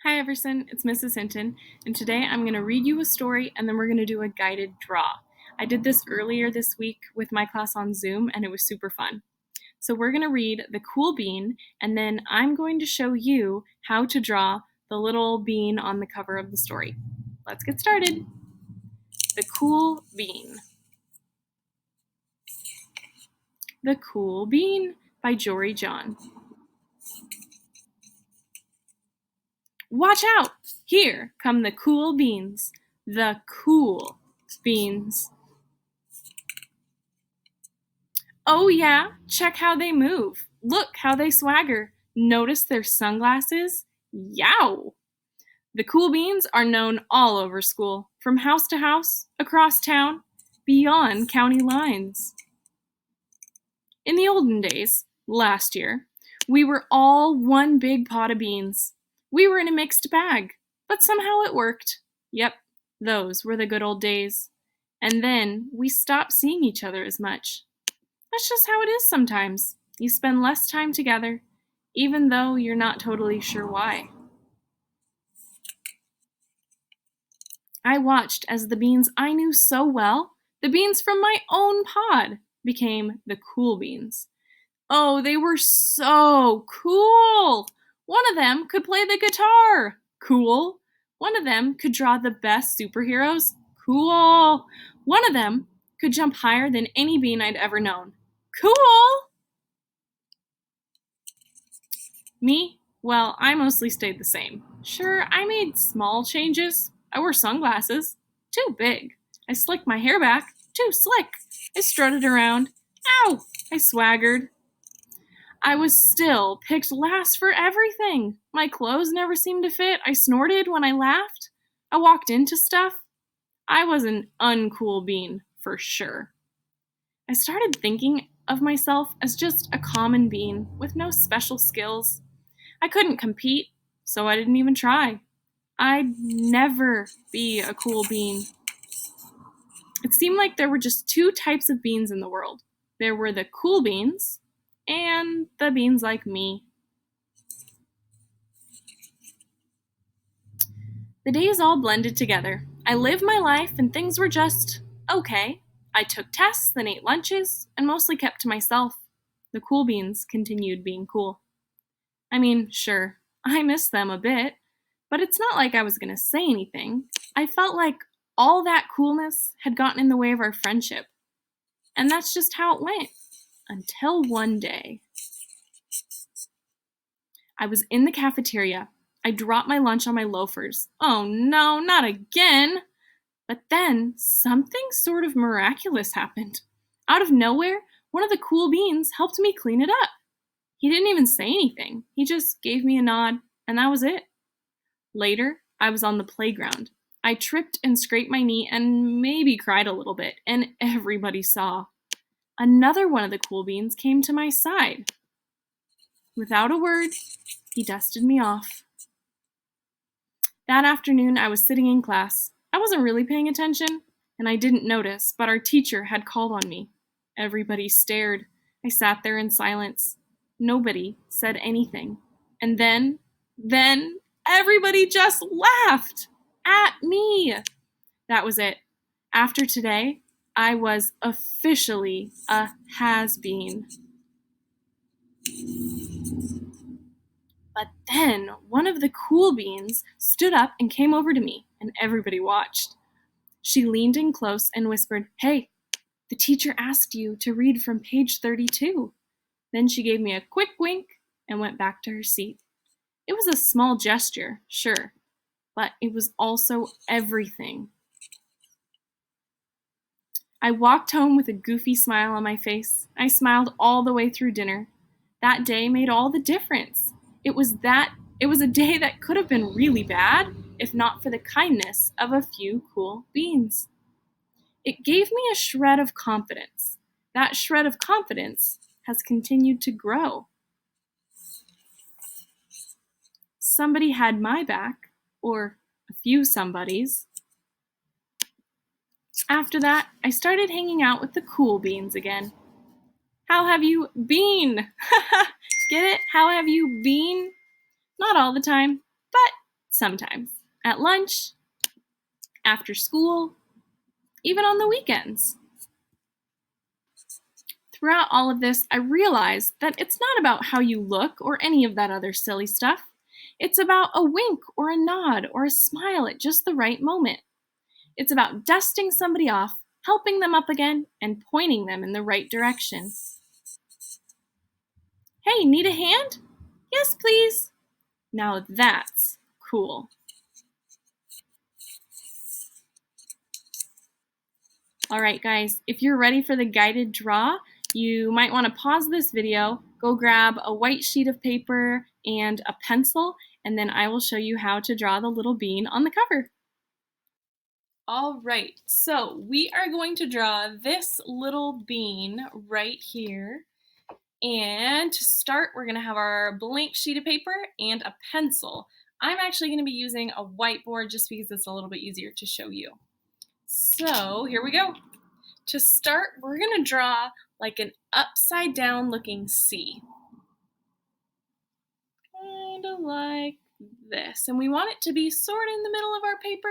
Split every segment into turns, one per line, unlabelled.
Hi Everson, it's Mrs. Hinton, and today I'm going to read you a story and then we're going to do a guided draw. I did this earlier this week with my class on Zoom and it was super fun. So we're going to read The Cool Bean and then I'm going to show you how to draw the little bean on the cover of the story. Let's get started. The Cool Bean. The Cool Bean by Jory John. Watch out! Here come the cool beans. The cool beans. Oh yeah, check how they move. Look how they swagger. Notice their sunglasses? Yow! The cool beans are known all over school, from house to house, across town, beyond county lines. In the olden days, last year, we were all one big pot of beans. We were in a mixed bag, but somehow it worked. Yep, those were the good old days. And then we stopped seeing each other as much. That's just how it is sometimes. You spend less time together, even though you're not totally sure why. I watched as the beans I knew so well, the beans from my own pod, became the cool beans. Oh, they were so cool! One of them could play the guitar. Cool. One of them could draw the best superheroes. Cool. One of them could jump higher than any bean I'd ever known. Cool! Me? Well, I mostly stayed the same. Sure, I made small changes. I wore sunglasses. Too big. I slicked my hair back. Too slick. I strutted around. Ow! I swaggered. I was still picked last for everything. My clothes never seemed to fit. I snorted when I laughed. I walked into stuff. I was an uncool bean, for sure. I started thinking of myself as just a common bean with no special skills. I couldn't compete, so I didn't even try. I'd never be a cool bean. It seemed like there were just two types of beans in the world. There were the cool beans and the beans like me. The days all blended together. I lived my life and things were just okay. I took tests, then ate lunches, and mostly kept to myself. The cool beans continued being cool. I mean, sure, I miss them a bit, but it's not like I was going to say anything. I felt like all that coolness had gotten in the way of our friendship. And that's just how it went. Until one day. I was in the cafeteria. I dropped my lunch on my loafers. Oh no, not again! But then something sort of miraculous happened. Out of nowhere, one of the cool beans helped me clean it up. He didn't even say anything. He just gave me a nod, and that was it. Later, I was on the playground. I tripped and scraped my knee and maybe cried a little bit, and everybody saw. Another one of the cool beans came to my side. Without a word, he dusted me off. That afternoon, I was sitting in class. I wasn't really paying attention, and I didn't notice, but our teacher had called on me. Everybody stared. I sat there in silence. Nobody said anything. And then, everybody just laughed at me. That was it. After today, I was officially a has-been. But then one of the cool beans stood up and came over to me, and everybody watched. She leaned in close and whispered, "Hey, the teacher asked you to read from page 32. Then she gave me a quick wink and went back to her seat. It was a small gesture, sure, but it was also everything. I walked home with a goofy smile on my face. I smiled all the way through dinner. That day made all the difference. It was a day that could have been really bad if not for the kindness of a few cool beans. It gave me a shred of confidence. That shred of confidence has continued to grow. Somebody had my back, or a few somebodies. After that, I started hanging out with the cool beans again. How have you been? Get it? How have you been? Not all the time, but Sometimes. At lunch, after school, even on the weekends. Throughout all of this, I realized that it's not about how you look or any of that other silly stuff. It's about a wink or a nod or a smile at just the right moment. It's about dusting somebody off, helping them up again, and pointing them in the right direction. Hey, need a hand? Yes, please. Now that's cool. All right, guys, if you're ready for the guided draw, you might want to pause this video, go grab a white sheet of paper and a pencil, and then I will show you how to draw the little bean on the cover. All right, so we are going to draw this little bean right here. And to start, we're going to have our blank sheet of paper and a pencil. I'm actually going to be using a whiteboard just because it's a little bit easier to show you. So here we go. To start, we're going to draw like an upside down looking C. Kind of like this. And we want it to be sort of in the middle of our paper.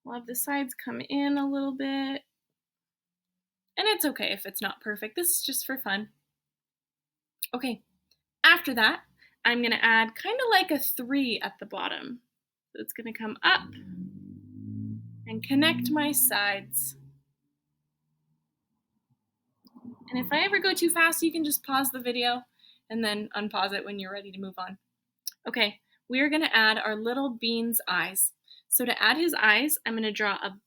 We'll have the sides come in a little bit. And it's okay if it's not perfect. This is just for fun. Okay, after that, I'm going to add kind of like a 3 at the bottom. So it's going to come up and connect my sides. And if I ever go too fast, you can just pause the video and then unpause it when you're ready to move on. Okay, we are going to add our little bean's eyes. So to add his eyes, I'm going to draw a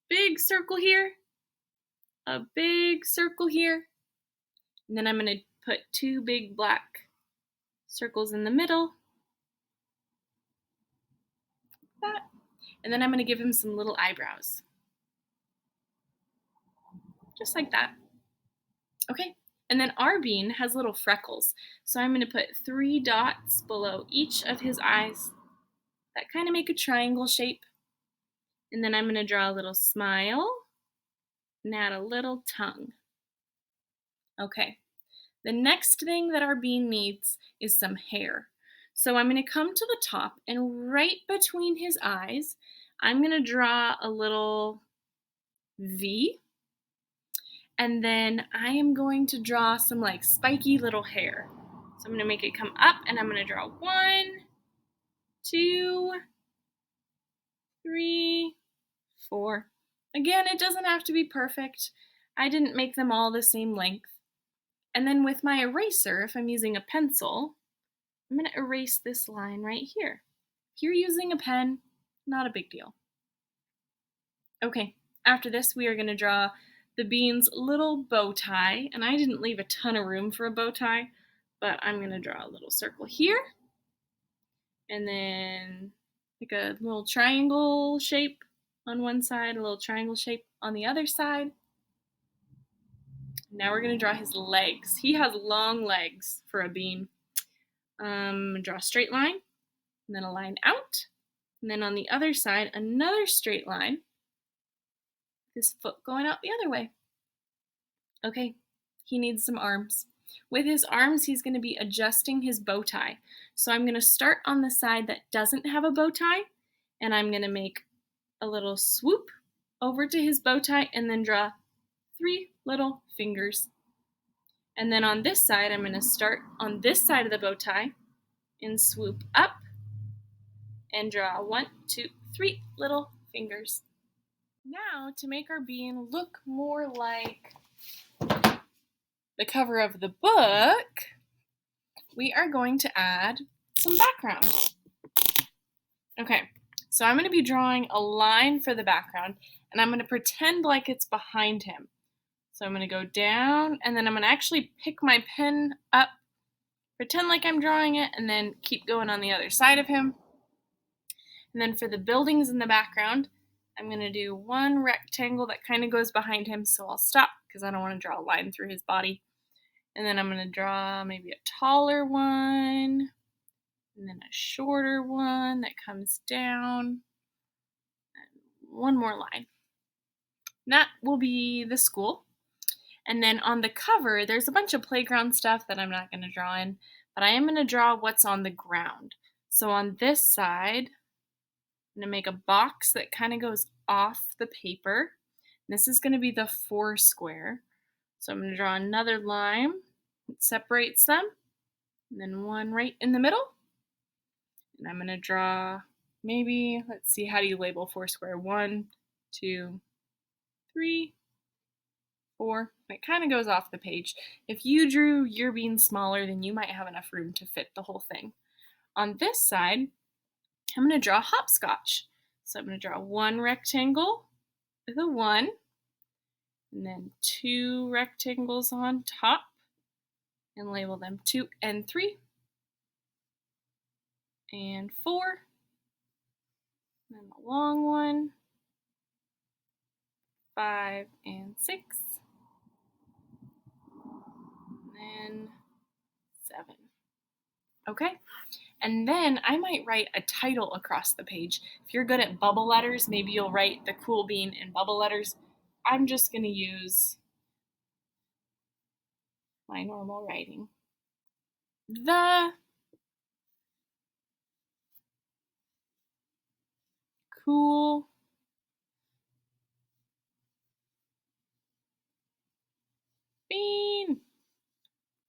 big circle here, a big circle here, and then I'm going to put 2 big black circles in the middle. Like that. And then I'm going to give him some little eyebrows. Just like that. Okay, and then our bean has little freckles. So I'm going to put 3 dots below each of his eyes that kind of make a triangle shape. And then I'm going to draw a little smile and add a little tongue. Okay, the next thing that our bean needs is some hair. So I'm going to come to the top, and right between his eyes, I'm going to draw a little V. And then I am going to draw some like spiky little hair. So I'm going to make it come up, and I'm going to draw 1, 2, 3, 4. Again, it doesn't have to be perfect. I didn't make them all the same length. And then with my eraser, if I'm using a pencil, I'm going to erase this line right here. If you're using a pen, not a big deal. Okay, after this, we are going to draw the bean's little bow tie, and I didn't leave a ton of room for a bow tie, but I'm going to draw a little circle here, and then like a little triangle shape on one side, a little triangle shape on the other side. Now we're going to draw his legs. He has long legs for a bean. Draw a straight line, and then a line out, and then on the other side, another straight line, his foot going out the other way. Okay, he needs some arms. With his arms, he's going to be adjusting his bow tie. So I'm going to start on the side that doesn't have a bow tie, and I'm going to make a little swoop over to his bow tie and then draw 3 little fingers. And then on this side, I'm going to start on this side of the bow tie and swoop up and draw 1, 2, 3 little fingers. Now, to make our bean look more like the cover of the book, we are going to add some background. Okay, so I'm going to be drawing a line for the background, and I'm going to pretend like it's behind him. So I'm going to go down, and then I'm going to actually pick my pen up, pretend like I'm drawing it, and then keep going on the other side of him. And then for the buildings in the background, I'm going to do 1 rectangle that kind of goes behind him, so I'll stop because I don't want to draw a line through his body. And then I'm going to draw maybe a taller one, and then a shorter one that comes down, and 1 more line. And that will be the school. And then on the cover, there's a bunch of playground stuff that I'm not going to draw in, but I am going to draw what's on the ground. So on this side, I'm going to make a box that kind of goes off the paper. This is going to be the 4 square. So I'm going to draw another line that separates them, and then one right in the middle. And I'm going to draw maybe, let's see, how do you label 4 square? 1, 2, 3, 4. It kind of goes off the page. If you drew your bean smaller, then you might have enough room to fit the whole thing. On this side, I'm going to draw hopscotch. So I'm going to draw 1 rectangle with a 1, and then 2 rectangles on top, and label them 2 and 3, and 4, and then the long one, 5 and 6, and then 7. Okay? And then I might write a title across the page. If you're good at bubble letters, maybe you'll write the cool bean in bubble letters. I'm just going to use my normal writing. The cool bean.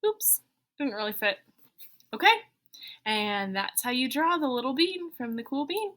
Oops, didn't really fit. Okay, and that's how you draw the little bean from the cool bean.